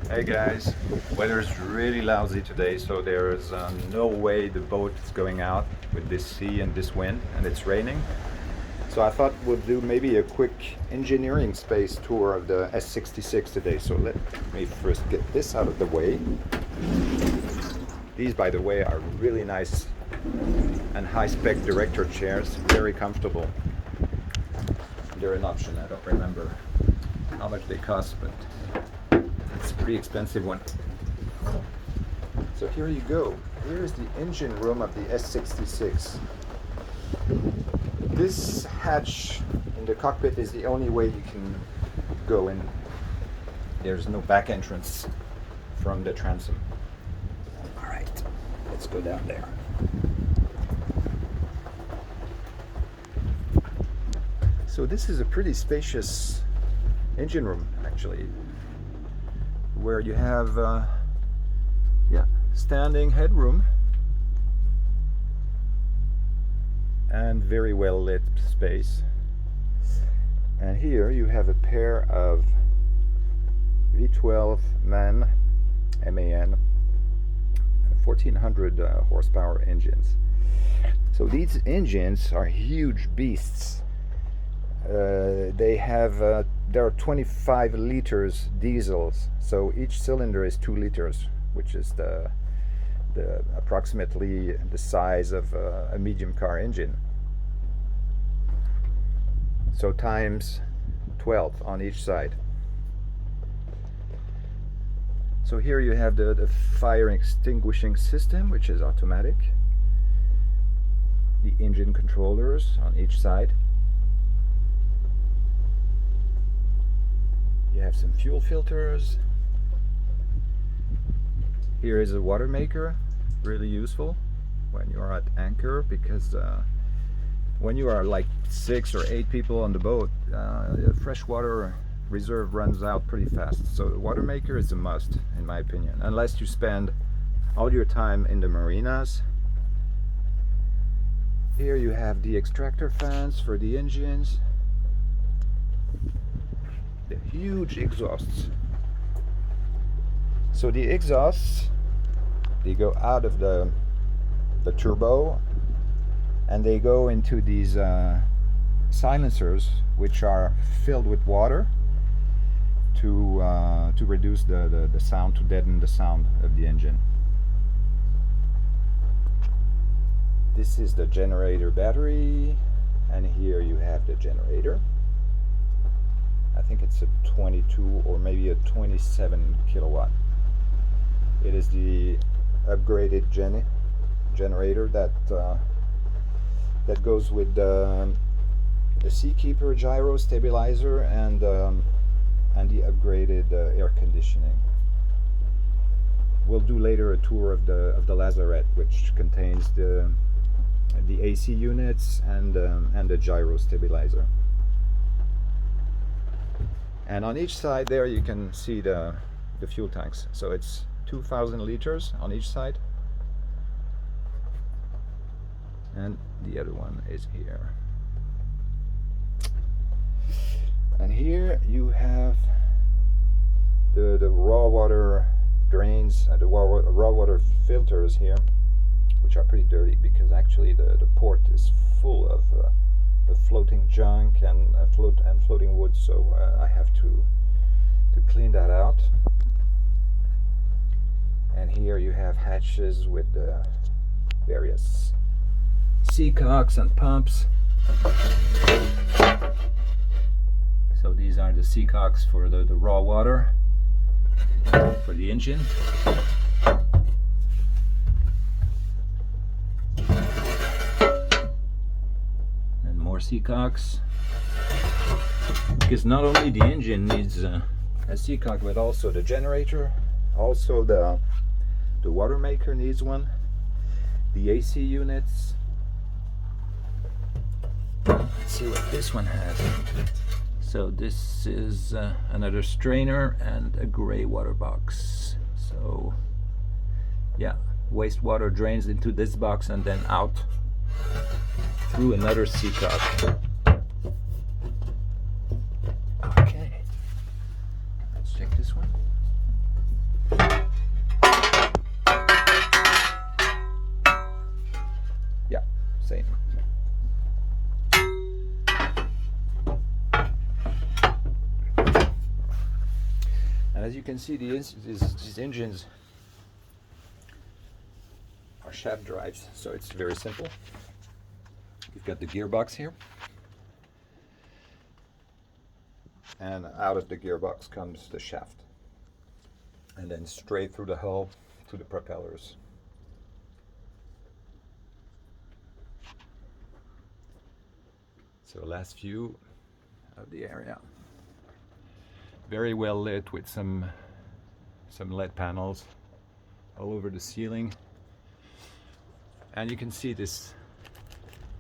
Hey guys, weather's really lousy today, so there's no way the boat is going out with this sea and this wind, and it's raining. So I thought we'll do maybe a quick engineering space tour of the S66 today. So let me first get this out of the way. These, by the way, are really nice and high-spec director chairs, very comfortable. They're an option. I don't remember how much they cost, but it's a pretty expensive one. So here you go. Here is the engine room of the S66. This hatch in the cockpit is the only way you can go in. There's no back entrance from the transom. All right, let's go down there. So this is a pretty spacious engine room, actually, where you have standing headroom and very well lit space. And here you have a pair of V12 MAN 1400 horsepower engines. So these engines are huge beasts. There are 25 liters diesels, so each cylinder is 2 liters, which is the approximately the size of a medium car engine. So times 12 on each side. So here you have the fire extinguishing system, which is automatic. The engine controllers on each side. You have some fuel filters. Here is a water maker, really useful when you are at anchor, because when you are like 6 or 8 people on the boat, the freshwater reserve runs out pretty fast. So the water maker is a must, in my opinion, unless you spend all your time in the marinas. Here you have the extractor fans for the engines. The huge exhausts. So the exhausts, they go out of the turbo and they go into these silencers, which are filled with water to reduce the sound, to deaden the sound of the engine. This is the generator battery, and here you have the generator. I think it's a 22 or maybe a 27 kilowatt. It is the upgraded generator that goes with the Seakeeper gyro stabilizer and the upgraded air conditioning. We'll do later a tour of the Lazarette, which contains the AC units and the gyro stabilizer. And on each side there you can see the fuel tanks. So it's 2,000 liters on each side. And the other one is here. And here you have the raw water drains and the raw water filters here, which are pretty dirty because actually the port is full of floating junk and floating wood, so I have to clean that out. And here you have hatches with the various seacocks and pumps. So these are the seacocks for the raw water for the engine. Seacocks, because not only the engine needs a seacock, but also the generator, also the water maker needs one, the AC units. Let's see what this one has. So this is another strainer and a gray water box. So yeah, wastewater drains into this box and then out through another seacock. Okay, let's check this one. same. And as you can see, these engines are shaft drives, so it's very simple. You've got the gearbox here, and out of the gearbox comes the shaft, and then straight through the hull to the propellers. So last view of the area. Very well lit with some LED panels all over the ceiling. And you can see this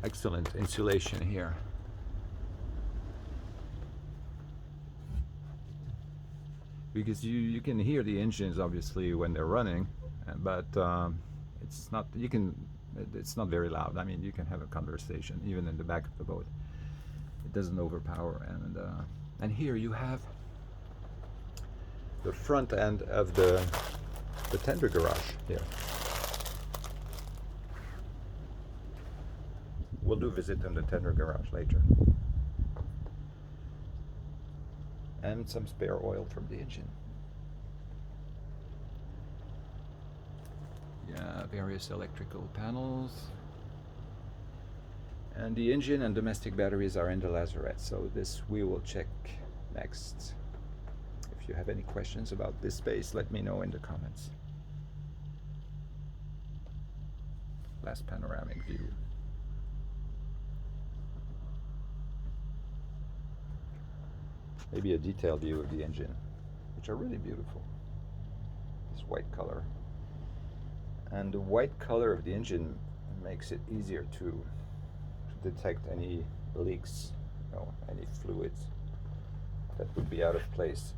excellent insulation here. Because you can hear the engines obviously when they're running, but it's not very loud. I mean, you can have a conversation even in the back of the boat. It doesn't overpower. And here you have the front end of the tender garage here. We'll do a visit in the tender garage later. And some spare oil from the engine. Yeah, various electrical panels. And the engine and domestic batteries are in the Lazarette, so this we will check next. If you have any questions about this space, let me know in the comments. Last panoramic view. Maybe a detailed view of the engine, which are really beautiful. This white color. And the white color of the engine makes it easier to detect any leaks, any fluids that would be out of place.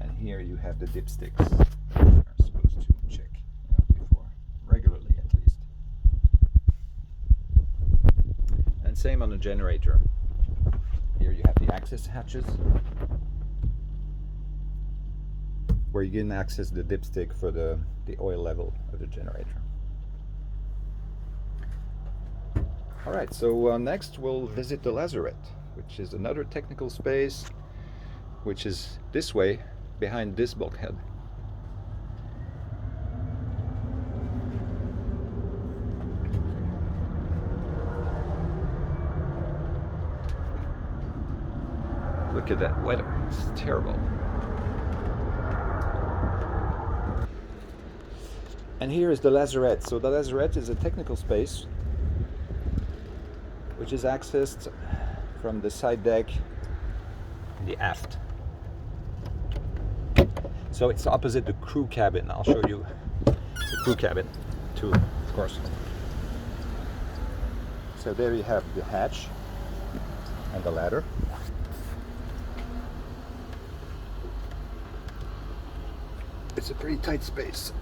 And here you have the dipsticks that you are supposed to check before, regularly at least. And same on the generator. Here you have the access hatches, where you can access the dipstick for the oil level of the generator. Alright, so next we'll visit the Lazarette, which is another technical space, which is this way, behind this bulkhead. Look at that weather, it's terrible. And here is the Lazarette. So the Lazarette is a technical space which is accessed from the side deck, the aft. So it's opposite the crew cabin. I'll show you the crew cabin too, of course. So there you have the hatch and the ladder. It's a pretty tight space.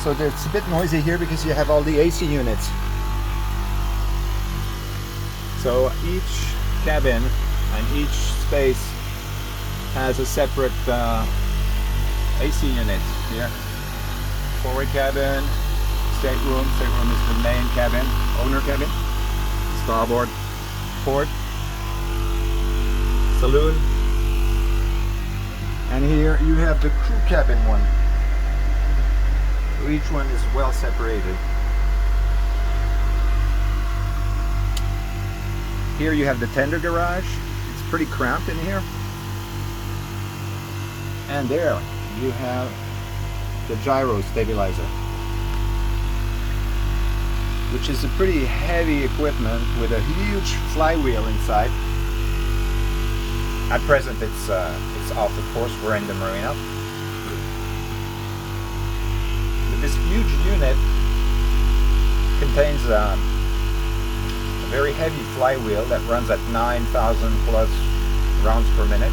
So it's a bit noisy here because you have all the AC units. So each cabin and each space has a separate AC unit here. Forward cabin, stateroom. Stateroom is the main cabin, owner cabin. Starboard, port, saloon. And here you have the crew cabin one. So each one is well separated. Here you have the tender garage. It's pretty cramped in here. And there you have the gyro stabilizer, which is a pretty heavy equipment with a huge flywheel inside. At present it's off, of course, we're in the marina. This huge unit contains a very heavy flywheel that runs at 9,000 plus rounds per minute.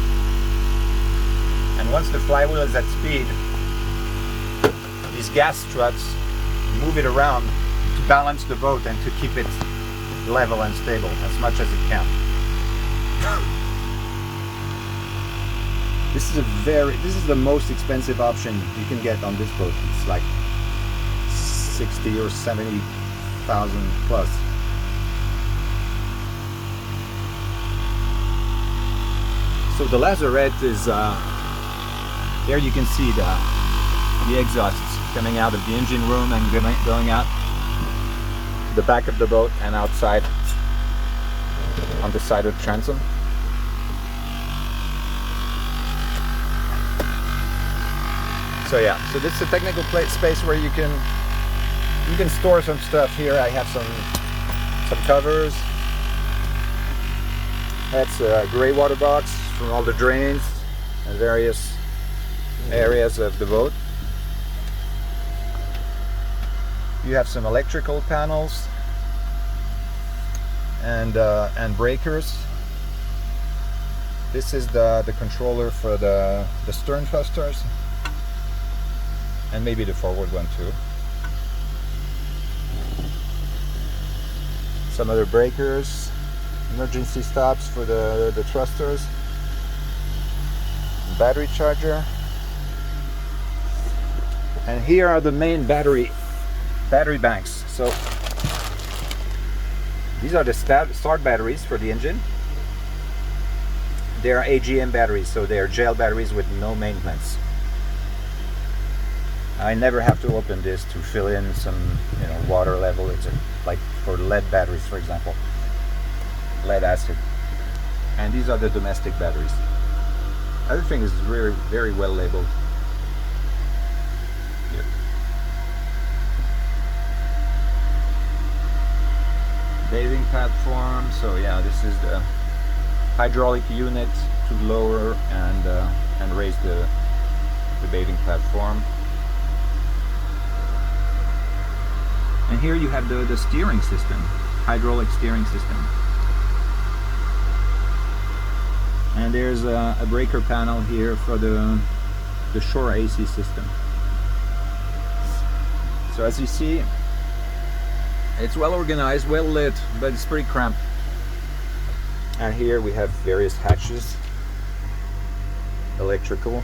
And once the flywheel is at speed, these gas struts move it around to balance the boat and to keep it level and stable as much as it can. This is the most expensive option you can get on this boat. It's like 60 or 70,000 plus. So the Lazarette is there. You can see the exhausts coming out of the engine room and going out the back of the boat and outside on the side of the transom. So yeah, so this is a technical space where you can store some stuff. Here I have some covers. That's a gray water box for all the drains and various areas of the boat. You have some electrical panels and breakers. This is the controller for the stern thrusters, and maybe the forward one too. Some other breakers, emergency stops for the thrusters, battery charger, and here are the main battery banks. So these are the start batteries for the engine. They are AGM batteries, so they are gel batteries with no maintenance. I never have to open this to fill in some water level. It's like for lead batteries, for example, lead acid. And these are the domestic batteries. Everything is very, very well labeled here. Bathing platform. So yeah, this is the hydraulic unit to lower and raise the bathing platform. And here you have the steering system, hydraulic steering system. And there's a breaker panel here for the shore AC system. So as you see, it's well organized, well lit, but it's pretty cramped. And here we have various hatches, electrical.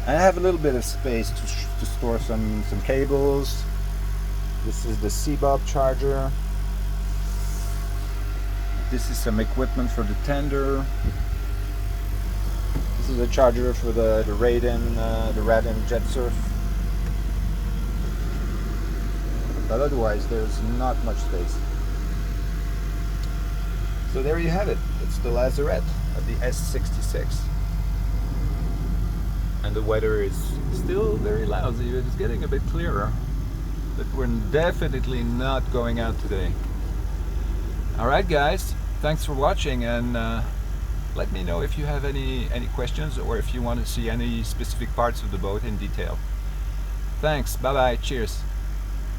I have a little bit of space to store some cables. This is the C-Bob charger. This is some equipment for the tender. This is a charger for the Radin Jet Surf. But otherwise there's not much space. So there you have it. It's the Lazarette of the S66. And the weather is still very lousy. It's getting a bit clearer, but we're definitely not going out today. Alright guys, thanks for watching, and let me know if you have any questions, or if you want to see any specific parts of the boat in detail. Thanks, bye bye, cheers.